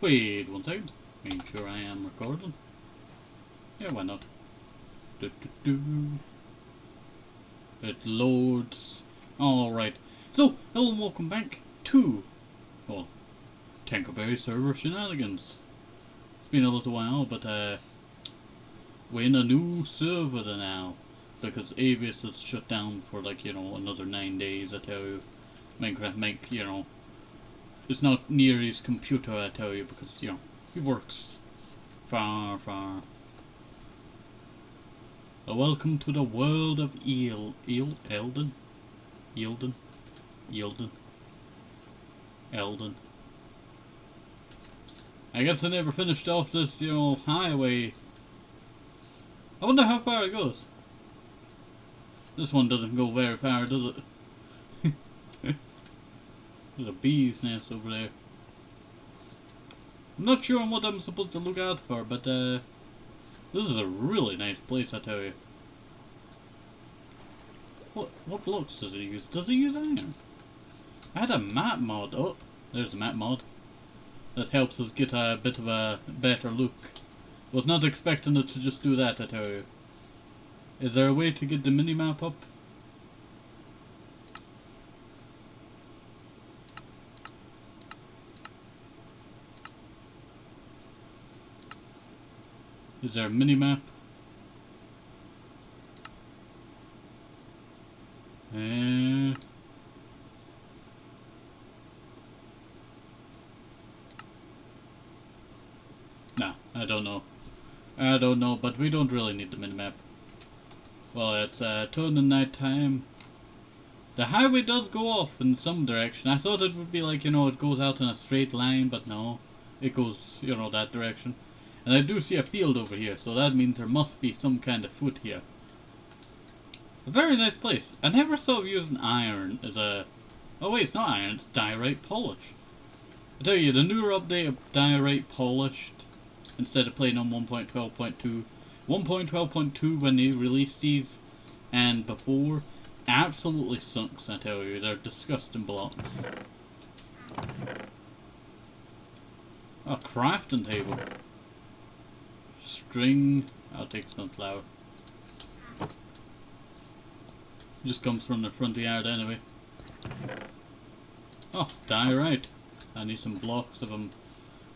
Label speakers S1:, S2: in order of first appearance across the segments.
S1: Wait one second. Make sure I am recording. Yeah, why not? Do, do, do. It loads. Alright. So, hello and welcome back to, well, TenkoBerry's server Shenanigans. It's been a little while, but we're in a new server now. Because Avius is shut down for like, another 9 days, I tell you. Minecraft, it's not near his computer, I tell you, because, he works far. Welcome to the world of Eldin. I guess I never finished off this, highway. I wonder how far it goes. This one doesn't go very far, does it? There's a bee's nest over there. I'm not sure on what I'm supposed to look out for, but this is a really nice place, I tell you. What blocks does it use? Does it use iron? I had a map mod. Oh, there's a map mod. That helps us get a bit of a better look. Was not expecting it to just do that, I tell you. Is there a way to get the minimap up? Is there a minimap? Nah, I don't know, but we don't really need the minimap. Well, it's turning night time. The highway does go off in some direction. I thought it would be like, it goes out in a straight line, but no. It goes, that direction. And I do see a field over here, so that means there must be some kind of foot here. A very nice place. I never saw using iron as a... Oh wait, it's not iron, it's diorite polished. I tell you, the newer update of diorite polished, instead of playing on 1.12.2, 1.12.2 when they released these, and before, absolutely sucks, I tell you. They're disgusting blocks. A crafting table. String. I'll take sunflower. Just comes from the front yard anyway. Oh, diorite. I need some blocks of them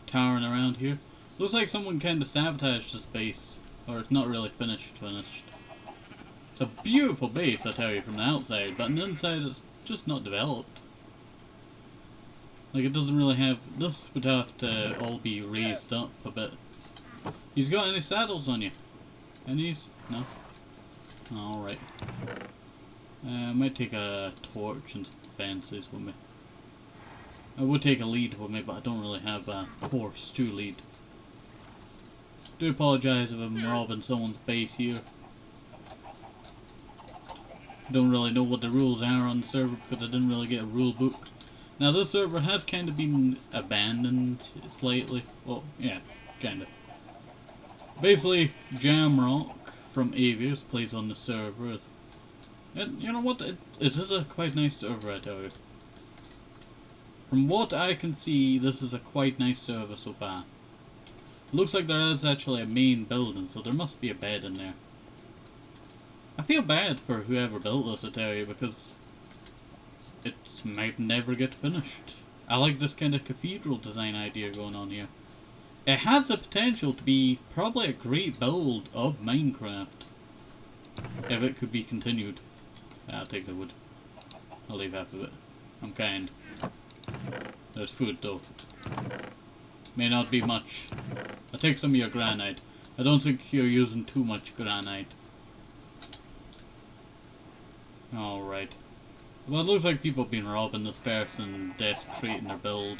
S1: towering around here. Looks like someone kinda sabotaged this base. Or it's not really finished. It's a beautiful base, I tell you, from the outside, but on the inside it's just not developed. Like, it doesn't really have... This would have to all be raised up a bit. He's got any saddles on you? Any's? No? Alright. I might take a torch and some fences with me. I would take a lead with me, but I don't really have a horse to lead. Do apologise if I'm robbing someone's base here. Don't really know what the rules are on the server because I didn't really get a rule book. Now this server has kind of been abandoned slightly. Well, yeah, kind of. Basically, Jamrock from Avius plays on the server. And you know what? It is a quite nice server, I tell you. From what I can see, this is a quite nice server so far. Looks like there is actually a main building, so there must be a bed in there. I feel bad for whoever built this, I tell you, because it might never get finished. I like this kind of cathedral design idea going on here. It has the potential to be probably a great build of Minecraft. If it could be continued. I'll take the wood. I'll leave half of it. I'm kind. There's food though. May not be much. I'll take some of your granite. I don't think you're using too much granite. Alright. Well, it looks like people have been robbing this person and desecrating their build.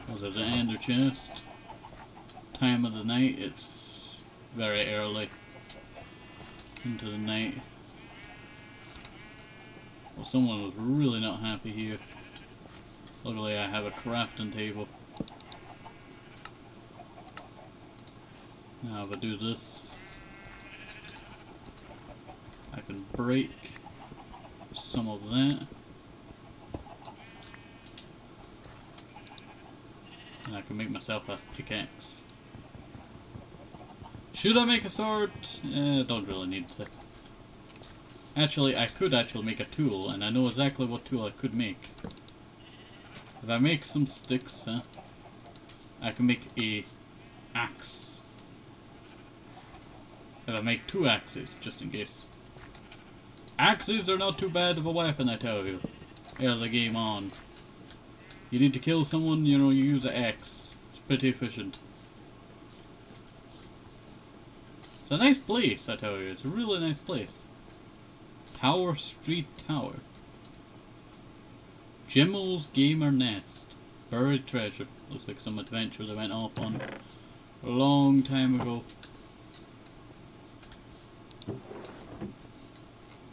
S1: Was it an ender chest? Time of the night, it's very early into the night. Well, someone was really not happy here. Luckily I have a crafting table. Now if I do this, I can break some of that. And I can make myself a pickaxe. Should I make a sword? Don't really need to. Actually, I could actually make a tool, and I know exactly what tool I could make. If I make some sticks, I can make a axe. If I make 2 axes, just in case. Axes are not too bad of a weapon, I tell you. Here's the game on. You need to kill someone, you know, you use an axe. It's pretty efficient. It's a nice place, I tell you. It's a really nice place. Tower Street Tower. Jimmel's Gamer Nest. Buried treasure. Looks like some adventure they went off on a long time ago.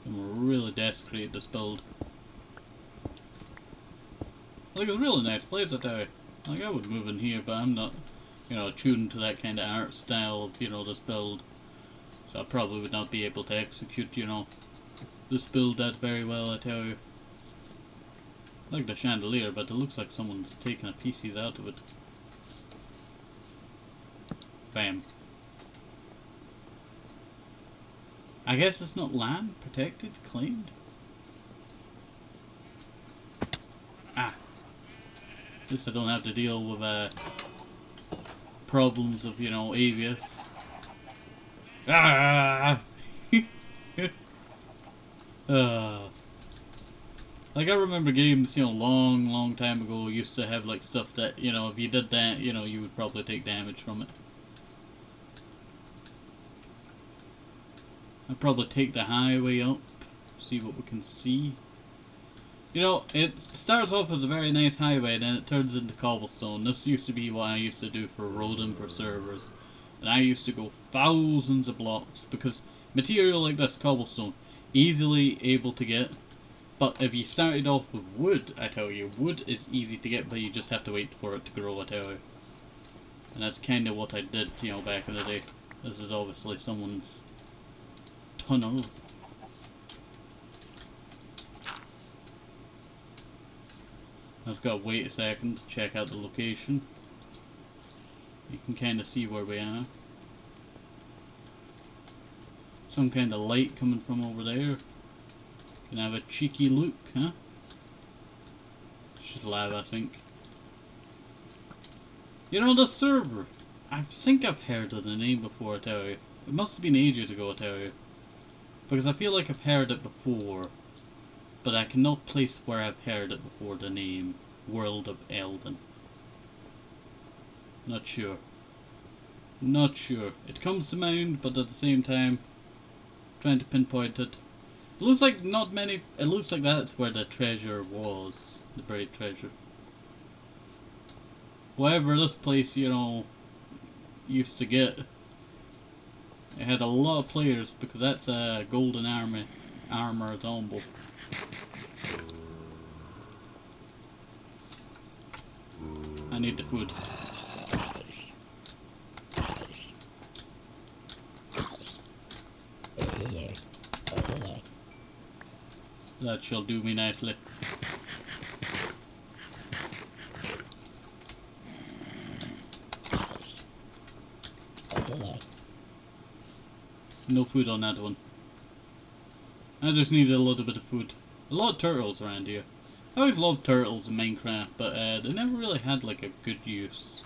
S1: I'm really desecrated this build. Like, it's a really nice place, I tell you. Like, I would move in here, but I'm not, you know, tuned to that kind of art style of, you know, this build. So I probably would not be able to execute, you know, this build that very well, I tell you. I like the chandelier, but it looks like someone's taken a pieces out of it. Bam. I guess it's not land protected, claimed. Ah. At least I don't have to deal with problems of, you know, avius. Ah! Like, I remember games, you know, long time ago used to have, like, stuff that, you know, if you did that, you know, you would probably take damage from it. I'll probably take the highway up, see what we can see. You know, it starts off as a very nice highway, then it turns into cobblestone. This used to be what I used to do for roading for servers. And I used to go thousands of blocks, because material like this, cobblestone, easily able to get. But if you started off with wood, I tell you, wood is easy to get, but you just have to wait for it to grow, I tell you. And that's kind of what I did, you know, back in the day. This is obviously someone's tunnel. I've got to wait a second to check out the location. You can kind of see where we are. Some kind of light coming from over there. Can have a cheeky look, huh? She's alive, I think. You know, the server. I think I've heard of the name before, I tell you. It must have been ages ago, I tell you. Because I feel like I've heard it before. But I cannot place where I've heard it before, the name. World of Eldin. Not sure. Not sure. It comes to mind, but at the same time, trying to pinpoint it. It looks like not many. It looks like that's where the treasure was. The buried treasure. Whatever this place, you know, used to get. It had a lot of players because that's a golden armor ensemble. I need the food. That shall do me nicely. No food on that one. I just needed a little bit of food. A lot of turtles around here. I always loved turtles in Minecraft, but they never really had like a good use.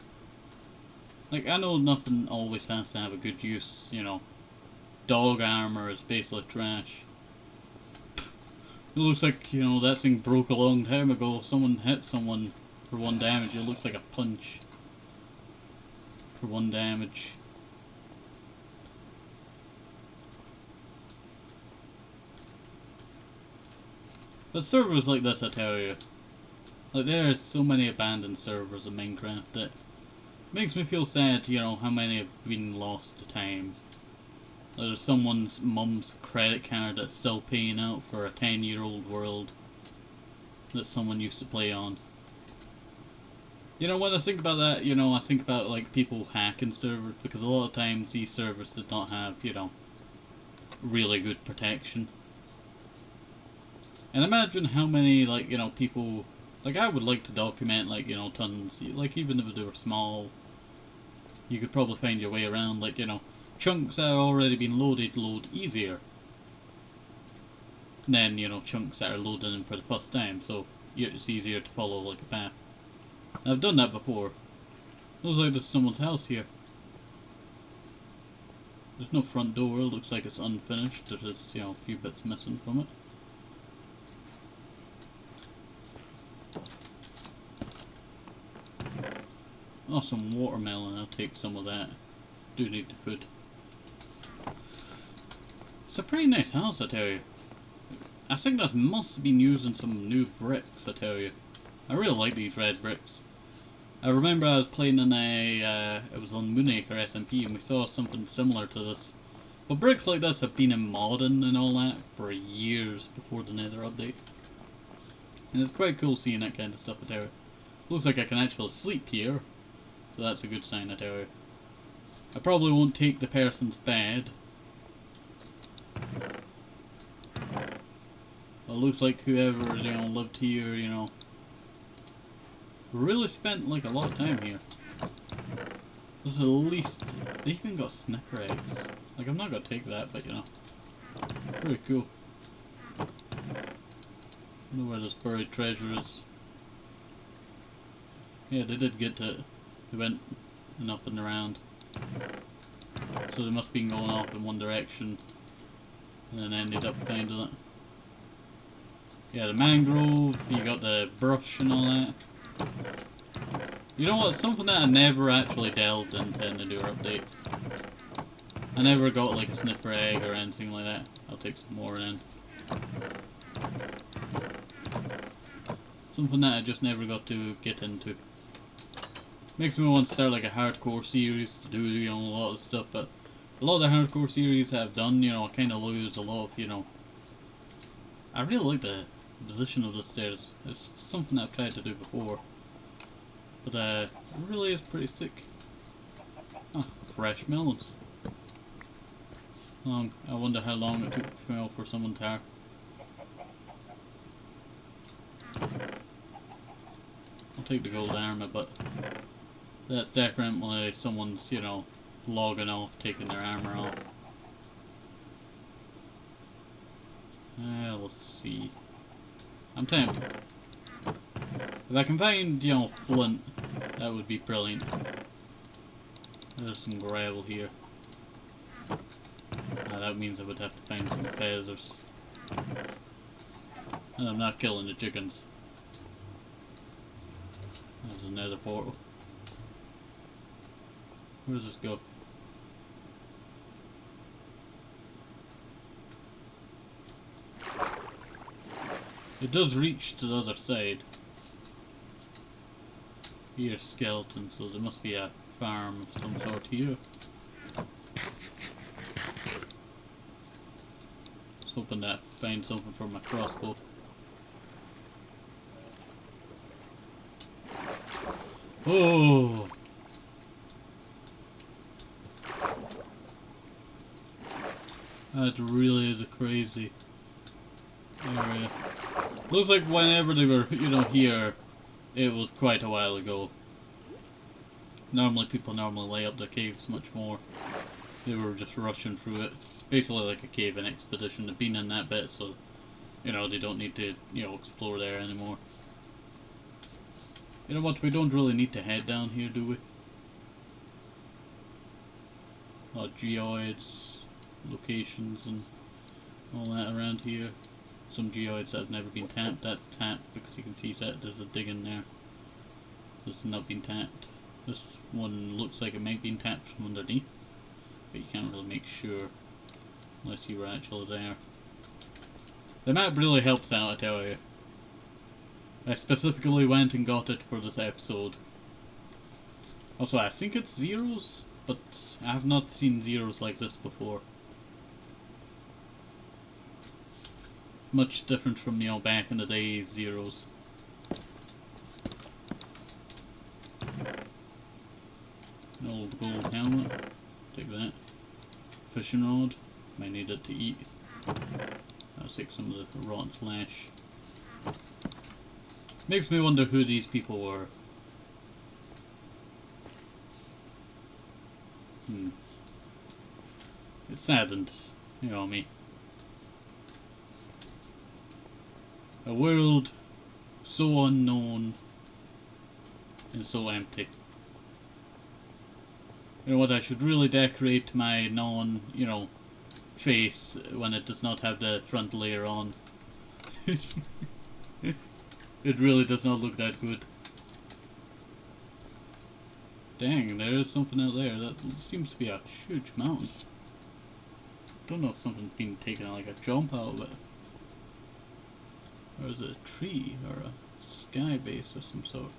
S1: Like, I know nothing always has to have a good use, you know. Dog armor is basically trash. It looks like, you know, that thing broke a long time ago. Someone hit someone for 1 damage. It looks like a punch for 1 damage. But servers like this, I tell you, like, there are so many abandoned servers in Minecraft that makes me feel sad, you know, how many have been lost to time. There's someone's mum's credit card that's still paying out for a 10-year-old world that someone used to play on. You know, when I think about that, you know, I think about, like, people hacking servers, because a lot of times these servers did not have, you know, really good protection. And imagine how many, like, you know, people Like, I would like to document, like, you know, tons, like, even if they were small, you could probably find your way around, like, you know, chunks that have already been loaded load easier than, you know, chunks that are loading in for the first time, so it's easier to follow, like, a path. And I've done that before. Looks like there's someone's house here. There's no front door, looks like it's unfinished, there's just, you know, a few bits missing from it. Oh, some watermelon, I'll take some of that. Do need the food. It's a pretty nice house, I tell you. I think that must have been using some new bricks, I tell you. I really like these red bricks. I remember I was playing in it was on Moonacre SMP, and we saw something similar to this. But bricks like this have been in modding and all that for years before the Nether update. And it's quite cool seeing that kind of stuff, I tell you. Looks like I can actually sleep here. So that's a good sign, I tell you. I probably won't take the person's bed. It looks like whoever, you know, lived here, you know, really spent like a lot of time here. There's at least, they even got snipper eggs. Like, I'm not gonna take that, but you know, pretty cool. I don't know where this buried treasure is. Yeah, they did get to it. They went and up and around. So they must have been going off in one direction and then ended up finding it. Yeah, the mangrove, you got the brush and all that. You know what, something that I never actually delved into in the newer updates. I never got like a snipper egg or anything like that. I'll take some more in. Something that I just never got to get into. Makes me want to start like a hardcore series to do, you know, a lot of stuff, but a lot of the hardcore series I've done, you know, I kind of lose a lot of, you know. I really like the position of the stairs. It's something I've tried to do before, but it really is pretty sick. Oh, fresh melons. I wonder how long it took for someone to. I'll take the gold armor, but that's definitely someone's, you know, logging off, taking their armor off. Let's see. I'm tempted. If I can find, you know, flint, that would be brilliant. There's some gravel here. That means I would have to find some feathers. And I'm not killing the chickens. There's another portal. Where does this go? It does reach to the other side. Here, skeleton, so there must be a farm of some sort here. Just hoping that I find something for my crossbow. Oh! That really is a crazy area. Looks like whenever they were, you know, here, it was quite a while ago. Normally people lay up their caves much more. They were just rushing through it. Basically like a cave-in expedition. They've been in that bit, so, you know, they don't need to, you know, explore there anymore. You know what, we don't really need to head down here, do we? Geoids, locations and all that around here. Some geoids that have never been tapped. That's tapped because you can see that there's a dig in there. This has not been tapped. This one looks like it might be tapped from underneath, but you can't really make sure unless you were actually there. The map really helps out, I tell you. I specifically went and got it for this episode. Also, I think it's zeros, but I have not seen zeros like this before. Much different from, you know, back in the day zeros. An old gold helmet. Take that. Fishing rod. Might need it to eat. I'll take some of the rotten flesh. Makes me wonder who these people were. It saddens, you know me. A world so unknown and so empty. You know what, I should really decorate my face when it does not have the front layer on. It really does not look that good. Dang, there is something out there. That seems to be a huge mountain. Don't know if something's been taken like a jump out of it. Or is it a tree or a sky base of some sort?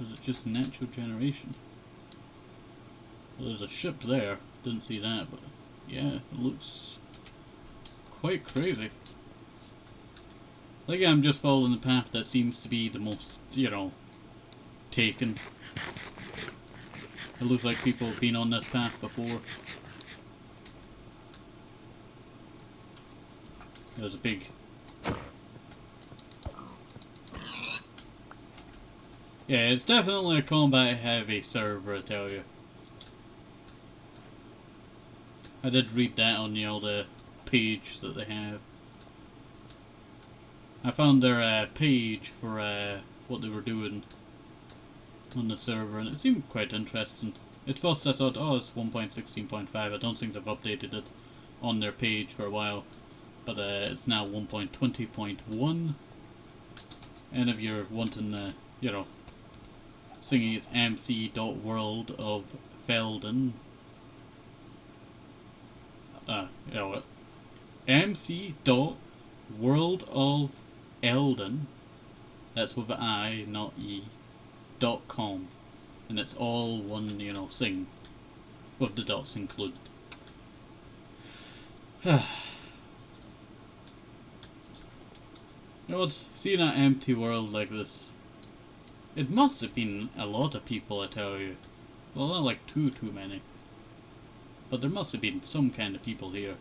S1: Or is it just natural generation? Well, there's a ship there. Didn't see that, but yeah, it looks quite crazy. Like I'm just following the path that seems to be the most, taken. It looks like people have been on this path before. There's a big... Yeah, it's definitely a combat heavy server, I tell you. I did read that on, the page that they have. I found their page for what they were doing on the server, and it seemed quite interesting. At first I thought, oh, it's 1.16.5. I don't think they've updated it on their page for a while, but it's now 1.20.1. And if you're wanting, singing, it's mc.world of Eldin. mc.world of Eldin. That's with an I, not E. .com, and it's all one, thing, with the dots included. You know what? Seeing an empty world like this, it must have been a lot of people, I tell you. Well, not like too many, but there must have been some kind of people here.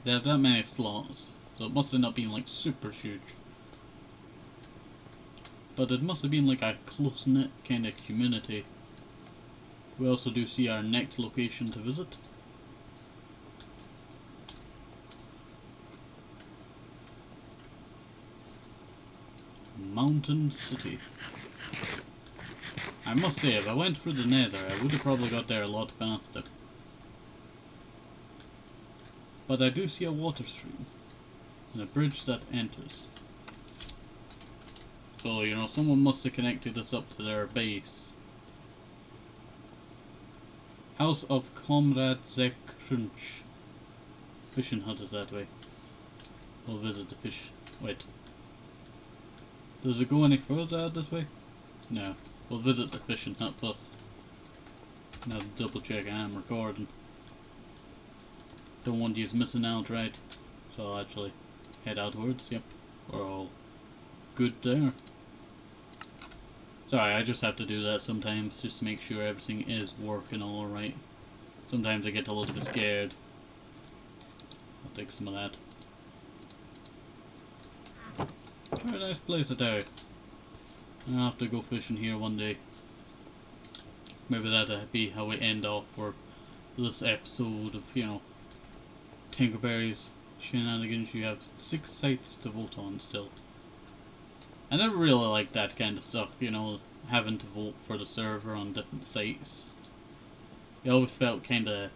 S1: They have that many slots, so it must have not been like super huge. But it must have been like a close-knit kind of community. We also do see our next location to visit. Mountain City. I must say, if I went through the nether, I would have probably got there a lot faster. But I do see a water stream, and a bridge that enters. So, someone must have connected this up to their base. House of Comrade Zekrunch. Fishing hut is that way. We'll visit the fish. Wait. Does it go any further out this way? No. We'll visit the fishing hut first. Now double check I am recording. Don't want you missing out, right? So I'll actually head outwards. Yep. We're all good there. Sorry, I just have to do that sometimes, just to make sure everything is working alright. Sometimes I get a little bit scared. I'll take some of that. Very nice place to do. I'll have to go fishing here one day. Maybe that'll be how we end off for this episode of, TenkoBerry's Shenanigans. You have 6 sites to vote on still. I never really liked that kind of stuff, having to vote for the server on different sites. It always felt kinda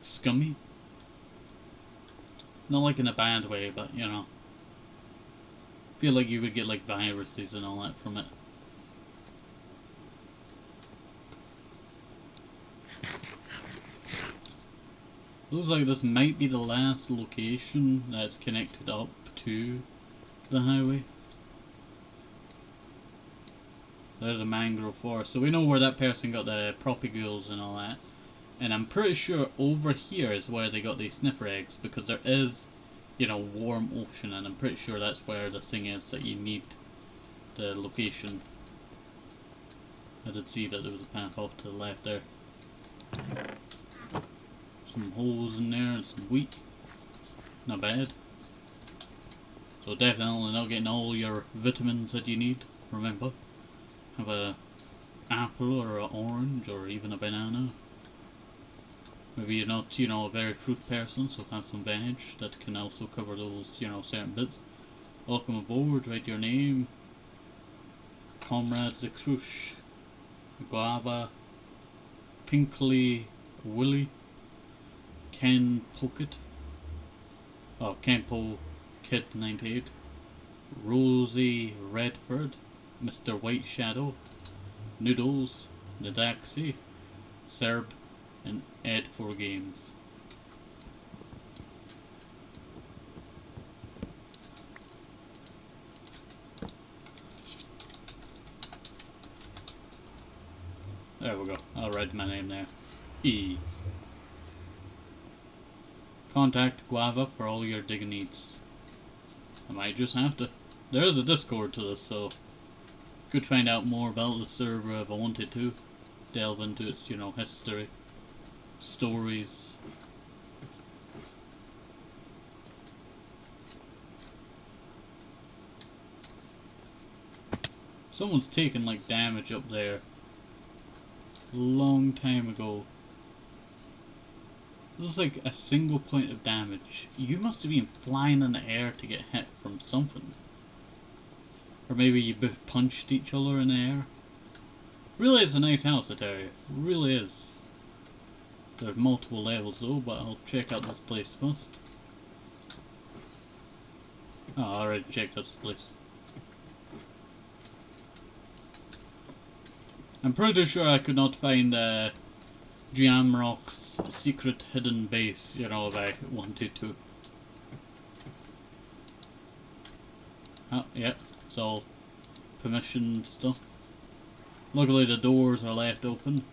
S1: scummy. Not like in a bad way, but feel like you would get like viruses and all that from it. Looks like this might be the last location that's connected up to the highway. There's a mangrove forest, so we know where that person got the propagules and all that. And I'm pretty sure over here is where they got these sniffer eggs, because there is, warm ocean, and I'm pretty sure that's where the thing is that you need the location. I did see that there was a path off to the left there. Some holes in there and some wheat. Not bad. So definitely not getting all your vitamins that you need. Remember, have a apple or an orange or even a banana. Maybe you're not, a very fruit person, so have some veg that can also cover those, certain bits. Welcome aboard, write your name. Comrades the Crush, Guava, Pinkly Willie, Ken Pocket, Campo Kid 98, Rosie Redford, Mr. White Shadow, Noodles, Nadaxi, Serb, and Ed 4 Games. There we go. I'll write my name there. E. Contact Guava for all your digging needs. I might just have to. There is a Discord to this, so could find out more about the server if I wanted to. Delve into its, history, stories. Someone's taken like damage up there. Long time ago. This is like a single point of damage. You must have been flying in the air to get hit from something. Or maybe you punched each other in the air. Really is a nice house, I tell you. Really is. There's multiple levels though, but I'll check out this place first. Oh, I already checked out this place. I'm pretty sure I could not find Jamrock's secret hidden base, if I wanted to. Oh, yep, it's all permission stuff. Luckily the doors are left open.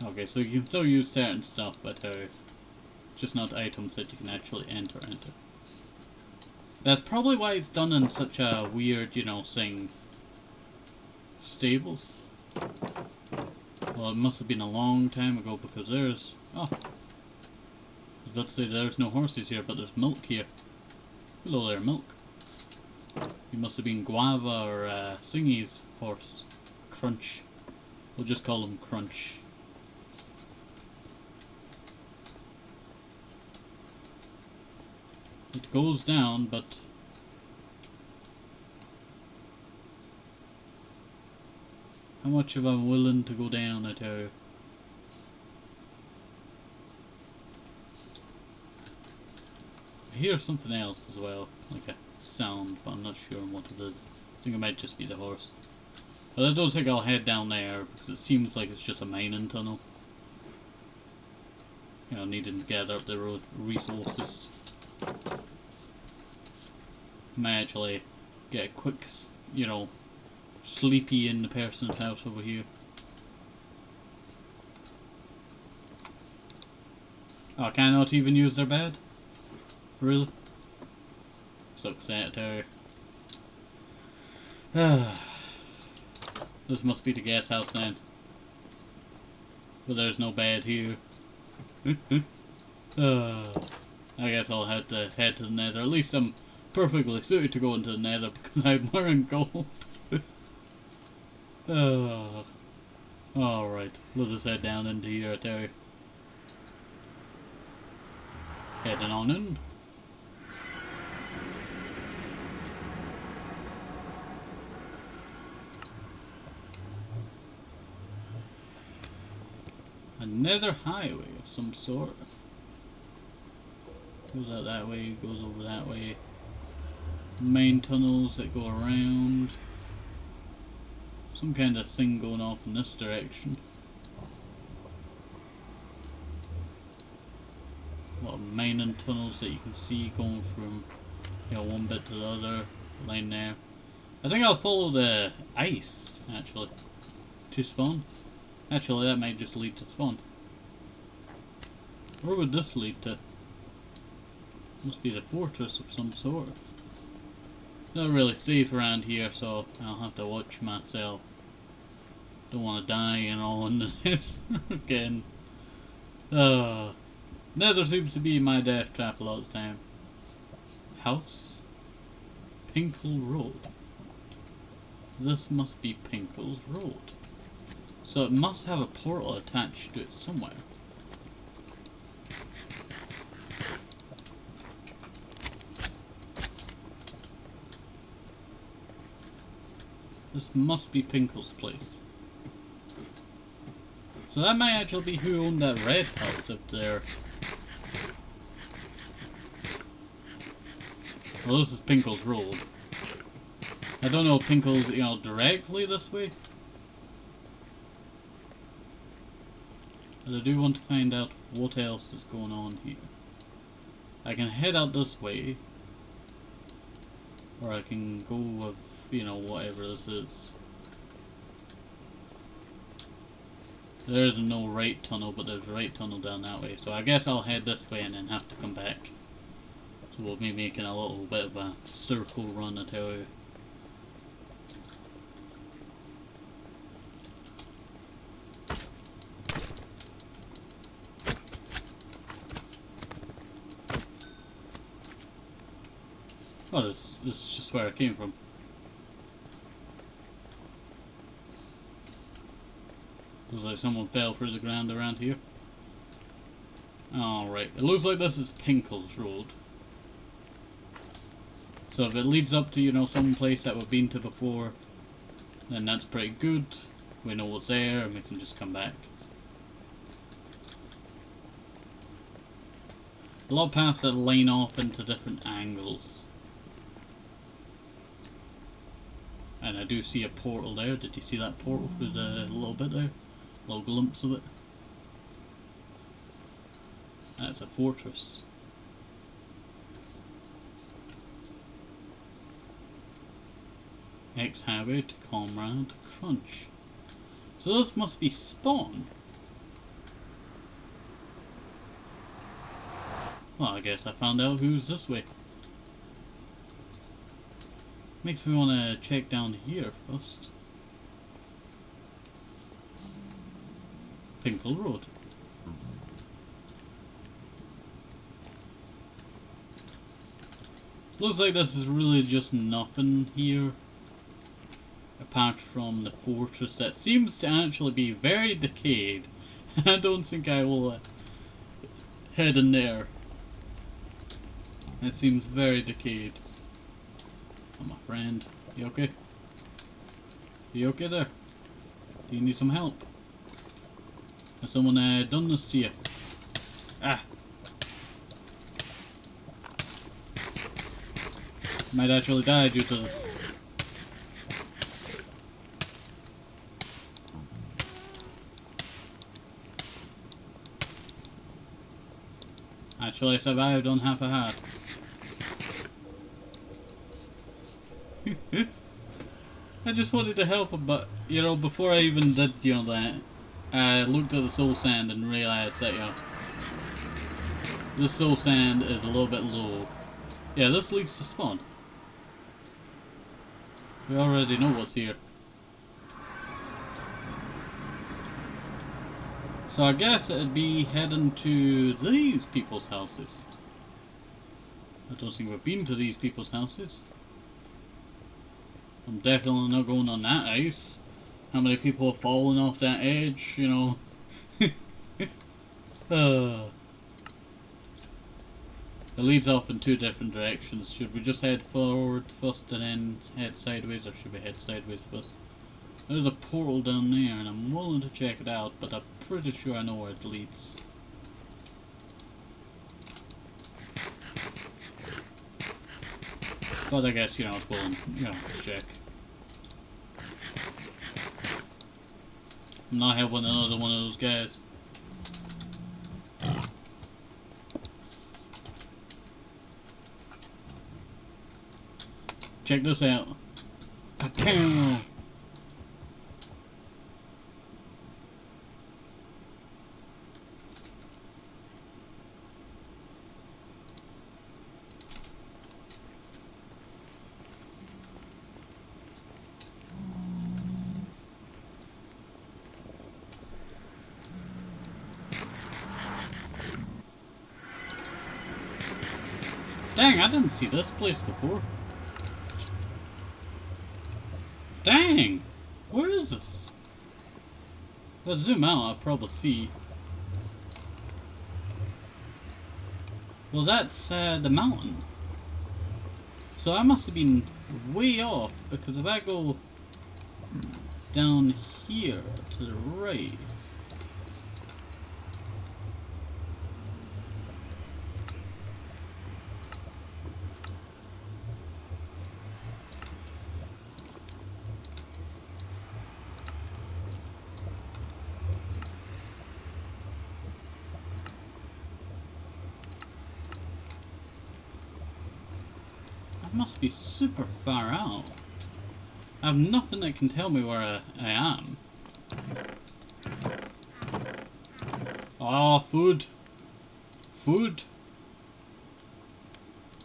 S1: Okay, so you can still use certain stuff, but just not items that you can actually enter. That's probably why it's done in such a weird, thing. Stables? Well, it must have been a long time ago because there's... Oh! I was about to say there's no horses here, but there's milk here. Hello there, milk. You must have been Guava or Singy's horse. Crunch. We'll just call him Crunch. It goes down, but... How much am I willing to go down, I tell you? I hear something else as well, like a sound, but I'm not sure what it is. I think it might just be the horse. But I don't think I'll head down there, because it seems like it's just a mining tunnel. Needing to gather up the resources. Might actually get a quick, sleepy in the person's house over here. Oh, I cannot even use their bed? Really? Sucks that too. This must be the guest house then. But there's no bed here. I guess I'll have to head to the nether. At least I'm perfectly suited to go into the nether because I'm wearing gold. Alright, we'll just head down into here, I tell you. Heading on in. Another highway of some sort. Goes out that way, goes over that way. Main tunnels that go around. Some kind of thing going off in this direction. A lot of mining tunnels that you can see going from one bit to the other. Line there. I think I'll follow the ice actually to spawn. Actually, that might just lead to spawn. Where would this lead to? Must be the fortress of some sort. Not really safe around here, so I'll have to watch myself. Don't want to die and all into this again. Nether seems to be my death trap a lot of the time. House? Pinkle Road. This must be Pinkle's Road. So it must have a portal attached to it somewhere. This must be Pinkle's place. So that might actually be who owned that red house up there. Well, this is Pinkle's Road. I don't know if Pinkle's, you know, directly this way. But I do want to find out what else is going on here. I can head out this way. Or I can go with, you know, whatever this is. There is no right tunnel, but there's a right tunnel down that way. So I guess I'll head this way and then have to come back. So we'll be making a little bit of a circle run, I tell you. Oh, this is just where I came from. Looks like someone fell through the ground around here. Alright, it looks like this is Pinkle's Road. So if it leads up to, you know, some place that we've been to before, then that's pretty good. We know what's there and we can just come back. A lot of paths that line off into different angles. And I do see a portal there. Did you see that portal through the little bit there? Little glimpse of it. That's a fortress. Ex-habit, comrade, crunch. So this must be spawn. Well, I guess I found out who's this way. Makes me want to check down here first. Pinkle Road. Looks like this is really just nothing here. Apart from the fortress that seems to actually be very decayed. I don't think I will head in there. It seems very decayed. Oh, my friend. You okay? You okay there? Do you need some help? Has someone done this to you? Ah! Might actually die due to this. Actually, I survived on half a heart. I just wanted to help him, but, you know, before I even did, you know, that, I looked at the soul sand and realized that, you know, this soul sand is a little bit low. Yeah, this leads to spawn. We already know what's here. So I guess it'd be heading to these people's houses. I don't think we've been to these people's houses. I'm definitely not going on that ice. How many people have fallen off that edge, you know? It leads off in two different directions. Should we just head forward first and then head sideways, or should we head sideways first? There's a portal down there and I'm willing to check it out, but I'm pretty sure I know where it leads. But I guess, you know, it's willing, you know, to check. I'm not helping another one of those guys. Check this out. Pa-pow! Dang, I didn't see this place before. Dang! Where is this? If I zoom out, I'll probably see. Well, that's the mountain. So I must have been way off, because if I go down here to the right... I must be super far out. I have nothing that can tell me where I am. Oh, food! Food!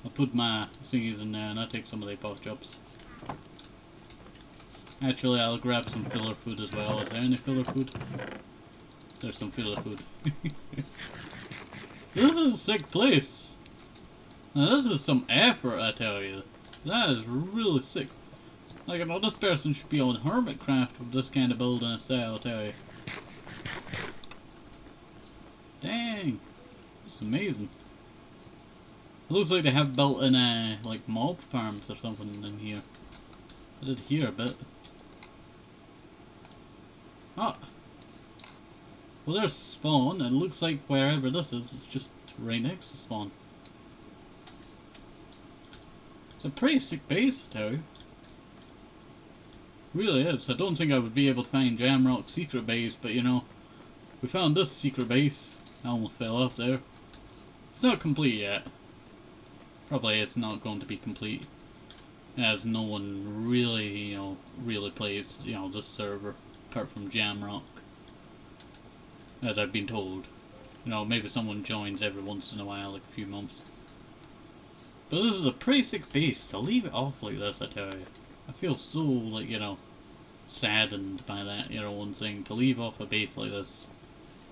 S1: I'll put my thingies in there and I'll take some of the pork chops. Actually, I'll grab some filler food as well. Is there any filler food? There's some filler food. This is a sick place! Now this is some effort, I tell you. That is really sick. Like, I know this person should be on Hermitcraft with this kind of building style, I tell you. Dang! This is amazing. It looks like they have built in, like, mob farms or something in here. I did hear a bit. Ah! Well, there's spawn, and it looks like wherever this is, it's just right next to spawn. It's a pretty sick base, I tell you. Really is. I don't think I would be able to find Jamrock's secret base, but you know, we found this secret base. I almost fell off there. It's not complete yet. Probably it's not going to be complete, as no one really, you know, really plays, you know, this server, apart from Jamrock. As I've been told. You know, maybe someone joins every once in a while, like a few months. But this is a pretty sick base. To leave it off like this, I tell you. I feel so, like, you know, saddened by that, you know, one thing. To leave off a base like this.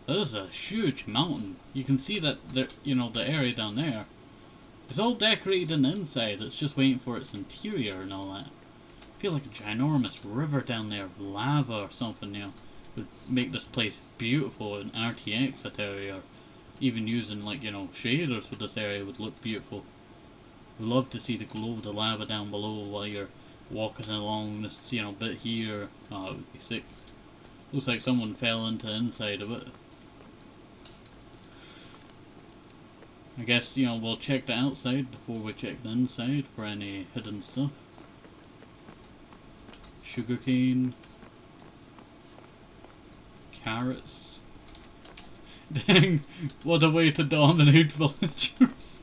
S1: This is a huge mountain. You can see that, there, you know, the area down there. It's all decorated on the inside. It's just waiting for its interior and all that. I feel like a ginormous river down there of lava or something, you know. Would make this place beautiful in RTX, I tell you. Or even using, like, you know, shaders for this area would look beautiful. Would love to see the glow of the lava down below while you're walking along this, you know, bit here. Oh, it would be sick. Looks like someone fell into the inside of it. I guess, you know, we'll check the outside before we check the inside for any hidden stuff. Sugarcane. Carrots. Dang, what a way to dominate villagers.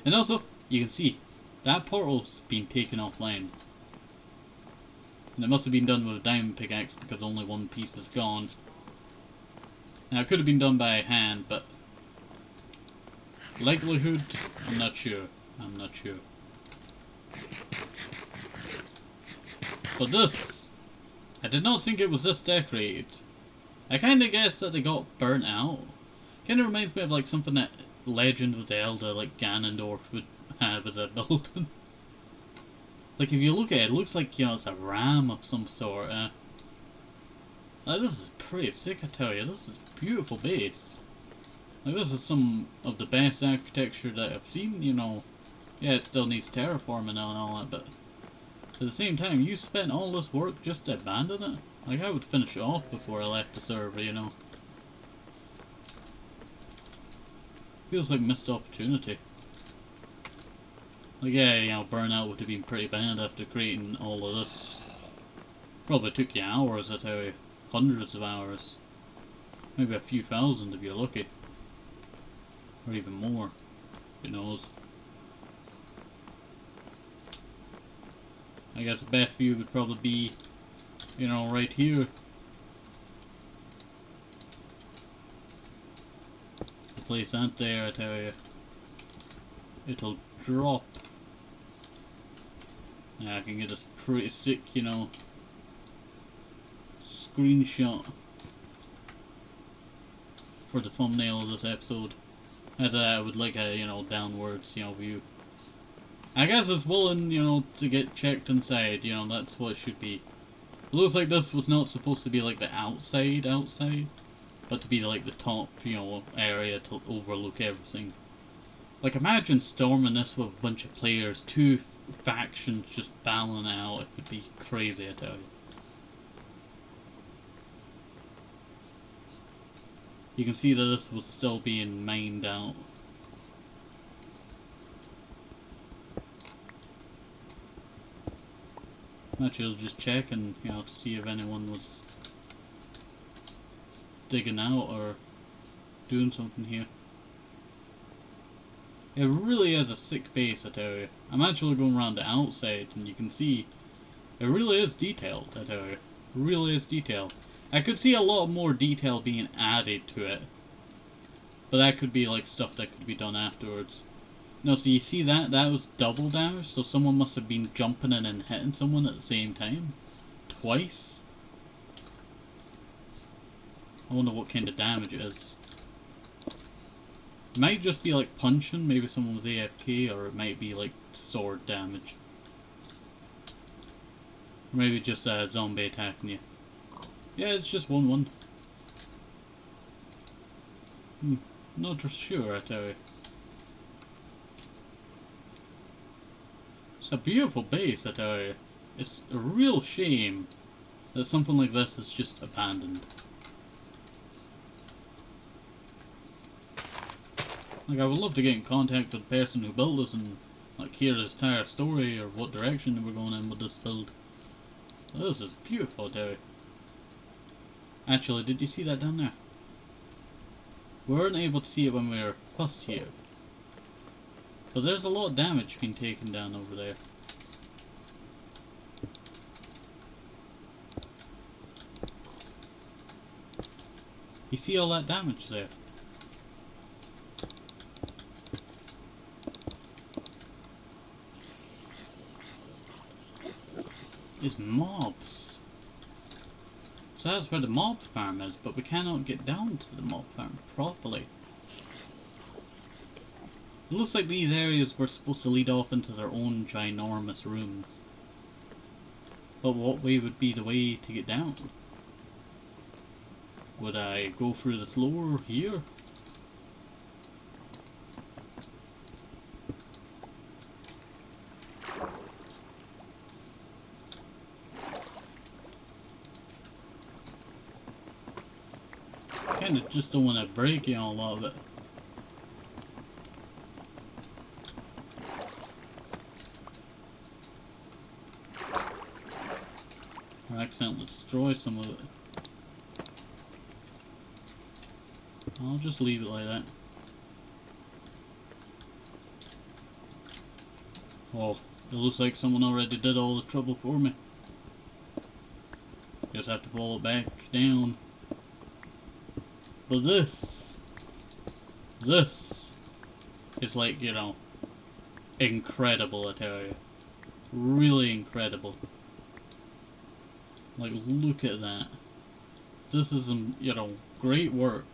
S1: And also, you can see, that portal's been taken offline. And it must have been done with a diamond pickaxe because only one piece is gone. Now, it could have been done by hand, but likelihood, I'm not sure. I'm not sure. But this, I did not think it was this decorated. I kinda guessed that they got burnt out. Kinda reminds me of like something that Legend of Zelda, like Ganondorf would have as a building. Like if you look at it, it looks like, you know, it's a ram of some sort. This is pretty sick, I tell you. This is a beautiful base. Like this is some of the best architecture that I've seen, you know. Yeah, it still needs terraforming and all that, but at the same time, you spent all this work just to abandon it? Like, I would finish it off before I left the server, you know. Feels like missed opportunity. Like, yeah, you know, burnout would have been pretty bad after creating all of this. Probably took you hours, I tell you. Hundreds of hours. Maybe a few thousand if you're lucky. Or even more. Who knows. I guess the best view would probably be, you know, right here. The place ain't there, I tell you. It'll drop. Yeah, I can get this pretty sick, you know, screenshot for the thumbnail of this episode. As I would like a, you know, downwards, you know, view. I guess it's willing, you know, to get checked inside, you know, that's what it should be. It looks like this was not supposed to be like the outside, but to be like the top, you know, area to overlook everything. Like, imagine storming this with a bunch of players, two factions just battling it out. It would be crazy, I tell you. You can see that this was still being mined out. Actually, I was just checking, you know, to see if anyone was digging out or doing something here. It really is a sick base, I tell you. I'm actually going around the outside, and you can see it really is detailed, I tell you. It really is detailed. I could see a lot more detail being added to it, but that could be like stuff that could be done afterwards. No, so you see that? That was double damage, so someone must have been jumping in and hitting someone at the same time. Twice. I wonder what kind of damage it is. It might just be like punching, maybe someone was AFK, or it might be like sword damage. Or maybe just a zombie attacking you. Yeah, it's just 1-1. Not just sure, I tell you. It's a beautiful base, I tell you. It's a real shame that something like this is just abandoned. Like, I would love to get in contact with the person who built this and like hear his entire story or what direction we're going in with this build. This is beautiful, I tell you. Actually, did you see that down there? We weren't able to see it when we were first here. But there's a lot of damage being taken down over there. You see all that damage there? It's mobs. So that's where the mob farm is, but we cannot get down to the mob farm properly. It looks like these areas were supposed to lead off into their own ginormous rooms. But what way would be the way to get down? Would I go through this lore here? Kinda just don't want to break you on a lot of it. I accidentally destroy some of it. I'll just leave it like that. Oh, it looks like someone already did all the trouble for me. Just have to fall it back down. But this is like, you know, incredible, I tell you. Really incredible. Like, look at that. This is, you know, great work.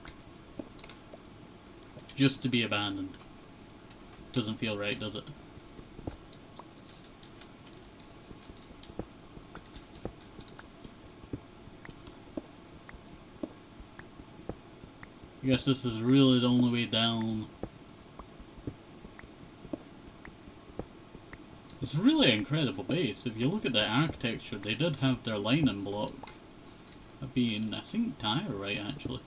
S1: Just to be abandoned. Doesn't feel right, does it? I guess this is really the only way down. It's really an incredible base. If you look at the architecture, they did have their lining block being, I think, diorite actually.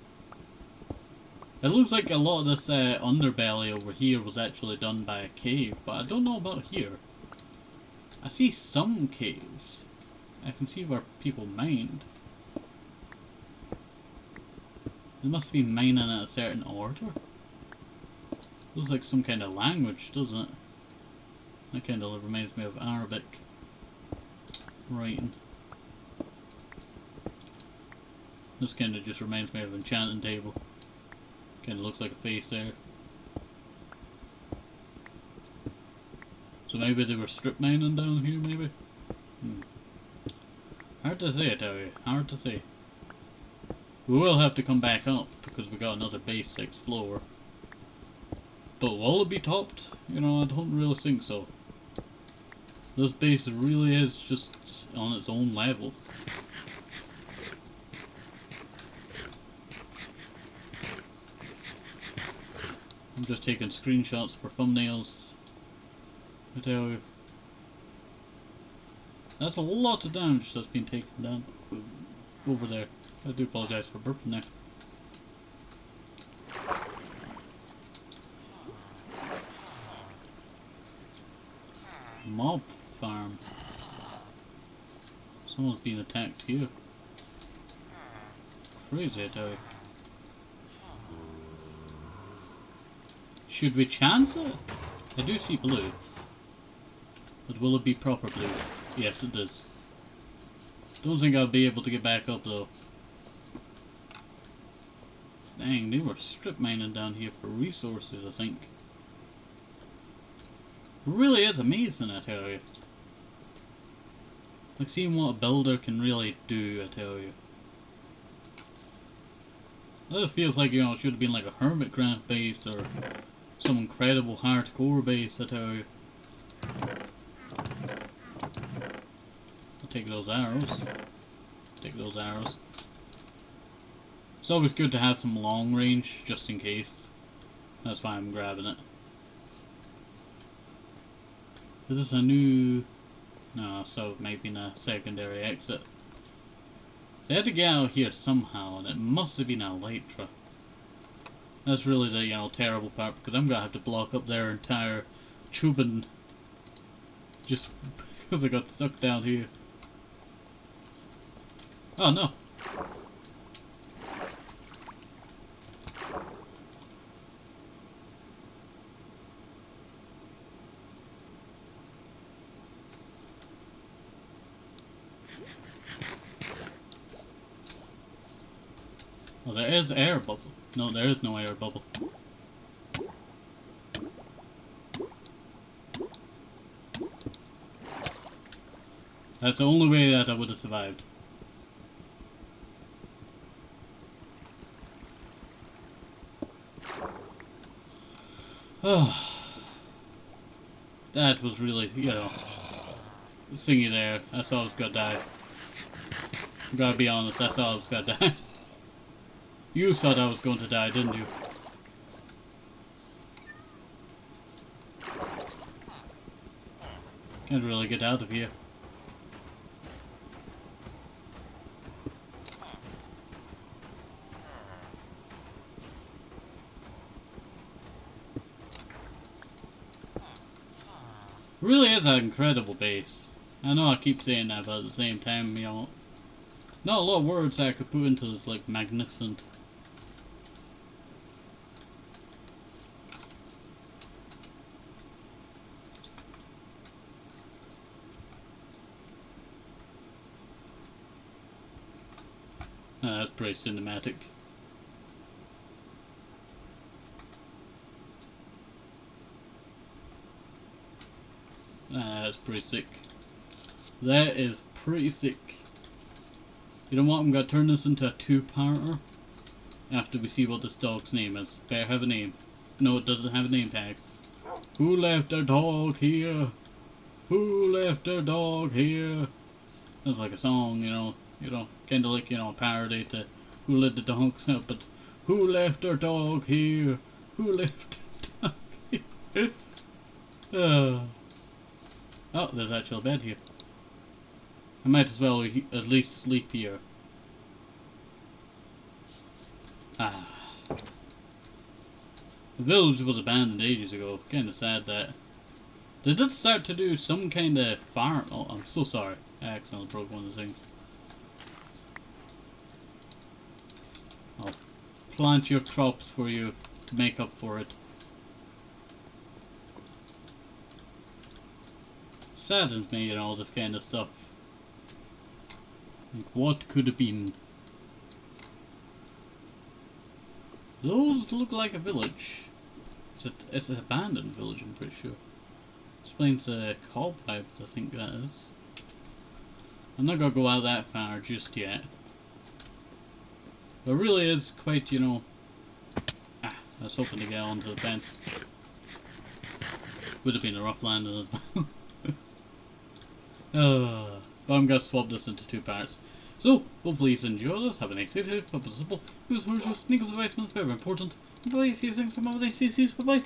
S1: It looks like a lot of this underbelly over here was actually done by a cave, but I don't know about here. I see some caves. I can see where people mined. They must be mining at a certain order. Looks like some kind of language, doesn't it? That kind of reminds me of Arabic writing. This kind of just reminds me of an enchanting table. Kind of looks like a face there. So maybe they were strip mining down here, maybe? Hard to say, I tell you. Hard to say. We will have to come back up because we got another base to explore. But will it be topped? You know, I don't really think so. This base really is just on its own level. I'm just taking screenshots for thumbnails. I tell you. That's a lot of damage that's been taken down over there. I do apologise for burping there. Mob farm. Someone's being attacked here. Crazy, I tell you. Should we chance it? I do see blue. But will it be proper blue? Yes, it does. Don't think I'll be able to get back up though. Dang, they were strip mining down here for resources, I think. It really is amazing, I tell you. Like seeing what a builder can really do, I tell you. This feels like, you know, it should have been like a Hermitcraft base or some incredible hardcore base, I tell you. I'll take those arrows. Take those arrows. It's always good to have some long range, just in case. That's why I'm grabbing it. Is this a new... No, so it might be a secondary exit. They had to get out of here somehow, and it must have been Elytra. That's really the, you know, terrible part, because I'm gonna have to block up their entire tubing just because I got stuck down here. Oh no! Oh, there is air bubble. No, there is no air bubble. That's the only way that I would have survived. Oh, that was really, you know, thingy there. I thought I was gonna die. Gotta be honest, I thought I was gonna die. You thought I was going to die, didn't you? Can't really get out of here. Really is an incredible base. I know I keep saying that, but at the same time, you know, not a lot of words that I could put into this, like, magnificent. That's pretty cinematic. That's pretty sick. That is pretty sick. You know what? I'm gonna turn this into a two-parter after we see what this dog's name is. Better have a name. No, it doesn't have a name tag. Who left their dog here? Who left their dog here? That's like a song, you know, kind of like, you know, a parody to Who Let the Dogs Out, but who left their dog here? Who left their dog here? Oh, there's actually a bed here. I might as well at least sleep here. Ah. The village was abandoned ages ago. Kinda sad that. They did start to do some kind of farm. Oh, I'm so sorry. I accidentally broke one of the things. I'll plant your crops for you to make up for it. Saddens me and all this kind of stuff. Like, what could have been? Those look like a village. It's an abandoned village, I'm pretty sure. Explains the cobwebs, I think that is. I'm not gonna go out that far just yet. But it really is quite, you know... I was hoping to get onto the fence. Would have been a rough landing as well. But I'm gonna swap this into 2 parts. So, well, please enjoy this. Have a nice day. Papa simple. Who's horses? Nichols advice is very important. Bye. See you soon. Some other day. See you. Bye bye.